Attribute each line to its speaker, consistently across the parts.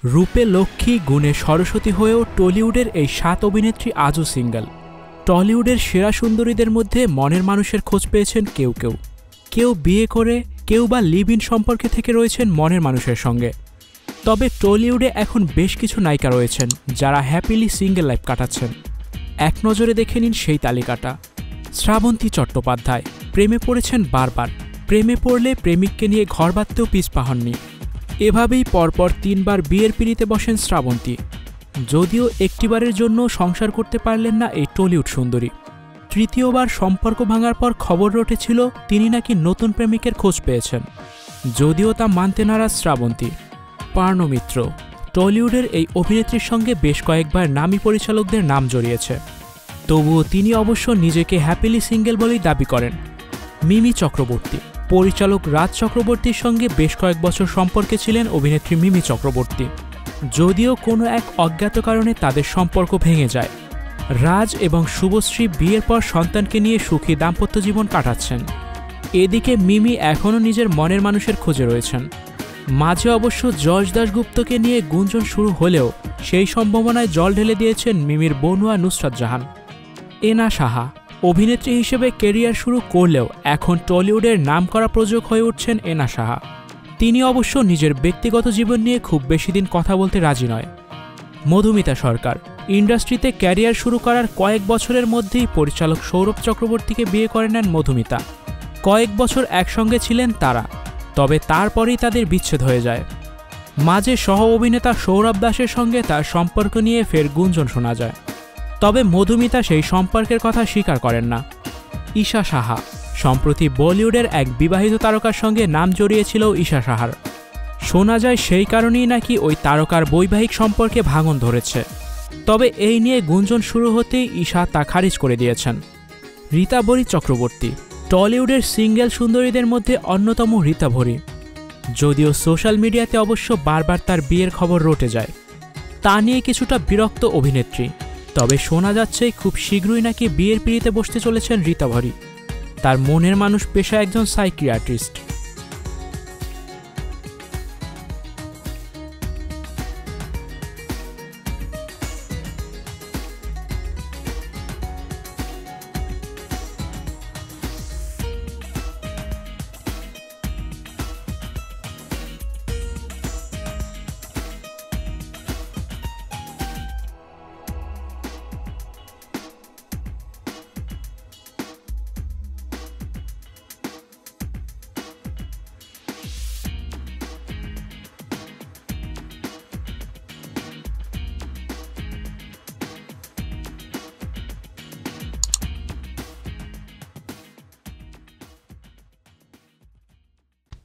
Speaker 1: রূপে লক্ষ্মী, গুণে সরস্বতী হয়েও টলিউডের এই 7 অভিনেত্রী আজও সিঙ্গেল। টলিউডের সেরা সুন্দরীদের মধ্যে মনের মানুষের খোঁজ পেয়েছেন কেউ কেউ, কেউ বিয়ে করে, কেউ বা লিভ ইন সম্পর্কে থেকে রয়েছেন মনের মানুষের সঙ্গে। তবে টলিউডে এখন বেশ কিছু নায়িকা রয়েছেন যারা হ্যাপিলি সিঙ্গেল লাইফ কাটাচ্ছেন। এক নজরে দেখে নিন সেই তালিকাটা। শ্রাবন্তী চট্টোপাধ্যায় প্রেমে পড়েছেন বারবার, প্রেমে পড়লে প্রেমিককে নিয়ে ঘর বাঁধতেও পিছপা হননি। এভাবেই পরপর 3 বার বিয়ের পিঁড়িতে বসেন শ্রাবন্তী। যদিও একটিবারের জন্য সংসার করতে পারলেন না এই টলিউড সুন্দরী। তৃতীয়বার সম্পর্ক ভাঙার পর খবর রটেছিল তিনি নাকি নতুন প্রেমিকের খোঁজ পেয়েছেন, যদিও তা মানতে নারাজ শ্রাবন্তী। পার্নো মিত্র টলিউডের এই অভিনেত্রীর সঙ্গে বেশ কয়েকবার নামী পরিচালকদের নাম জড়িয়েছে, তবুও তিনি অবশ্য নিজেকে হ্যাপিলি সিঙ্গেল বলেই দাবি করেন। মিমি চক্রবর্তী পরিচালক রাজ চক্রবর্তীর সঙ্গে বেশ কয়েক বছর সম্পর্কে ছিলেন অভিনেত্রী মিমি চক্রবর্তী, যদিও কোনো এক অজ্ঞাত কারণে তাদের সম্পর্ক ভেঙে যায়। রাজ এবং শুভশ্রী বিয়ের পর সন্তানকে নিয়ে সুখী দাম্পত্য জীবন কাটাচ্ছেন। এদিকে মিমি এখনও নিজের মনের মানুষের খোঁজে রয়েছেন। মাঝে অবশ্য যশ দাশগুপ্তকে নিয়ে গুঞ্জন শুরু হলেও সেই সম্ভাবনায় জল ঢেলে দিয়েছেন মিমির বনুয়া নুসরাত জাহান। এনা সাহা অভিনেত্রী হিসেবে কেরিয়ার শুরু করলেও এখন টলিউডের নামকরা প্রযোজক হয়ে উঠছেন এনা সাহা। তিনি অবশ্য নিজের ব্যক্তিগত জীবন নিয়ে খুব বেশি দিন কথা বলতে রাজি নয়। মধুমিতা সরকার ইন্ডাস্ট্রিতে ক্যারিয়ার শুরু করার কয়েক বছরের মধ্যেই পরিচালক সৌরভ চক্রবর্তীকে বিয়ে করে নেন মধুমিতা। কয়েক বছর একসঙ্গে ছিলেন তারা, তবে তারপরেই তাদের বিচ্ছেদ হয়ে যায়। মাঝে সহ অভিনেতা সৌরভ দাসের সঙ্গে তার সম্পর্ক নিয়ে ফের গুঞ্জন শোনা যায়, তবে মধুমিতা সেই সম্পর্কের কথা স্বীকার করেন না। ঈশা সাহা সম্প্রতি বলিউডের এক বিবাহিত তারকার সঙ্গে নাম জড়িয়েছিল ঈশা সাহার। শোনা যায় সেই কারণেই নাকি ওই তারকার বৈবাহিক সম্পর্কে ভাঙন ধরেছে, তবে এই নিয়ে গুঞ্জন শুরু হতেই ঈশা তা খারিজ করে দিয়েছেন। রীতাভরি চক্রবর্তী টলিউডের সিঙ্গেল সুন্দরীদের মধ্যে অন্যতম রীতাভরি, যদিও সোশ্যাল মিডিয়াতে অবশ্য বারবার তার বিয়ের খবর রটে যায়। তা নিয়ে কিছুটা বিরক্ত অভিনেত্রী, তবে শোনা যাচ্ছে খুব শীঘ্রই নাকি বিয়ের পিঁড়িতে বসতে চলেছেন রীতাভরি। তার মনের মানুষ পেশায় একজন সাইকিয়াট্রিস্ট।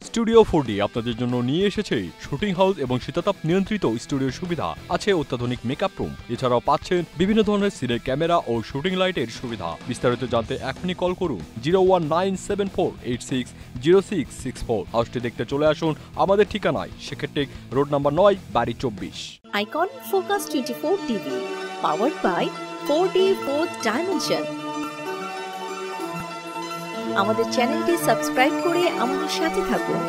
Speaker 2: স্টুডিও 4D আপনাদের জন্য নিয়ে এসেছে শুটিং হাউস এবং শীতাতাপ নিয়ন্ত্রিত স্টুডিওর সুবিধা, আছে অত্যাধুনিক মেকআপ রুম, এছাড়াও পাচ্ছেন বিভিন্ন ধরনের সিনের ক্যামেরা ও শুটিং লাইটের সুবিধা। বিস্তারিত জানতে এখনই কল করুন 01974860664। হাউসটি দেখতে চলে আসুন আমাদের ঠিকানায় সেক্ষেত্রে রোড নাম্বার 9, বাড়ি 24।
Speaker 3: Icon Focus 24 TV powered by 4D Fourth Dimension। আমাদের চ্যানেলটি সাবস্ক্রাইব করে আমাদের সাথে থাকুন।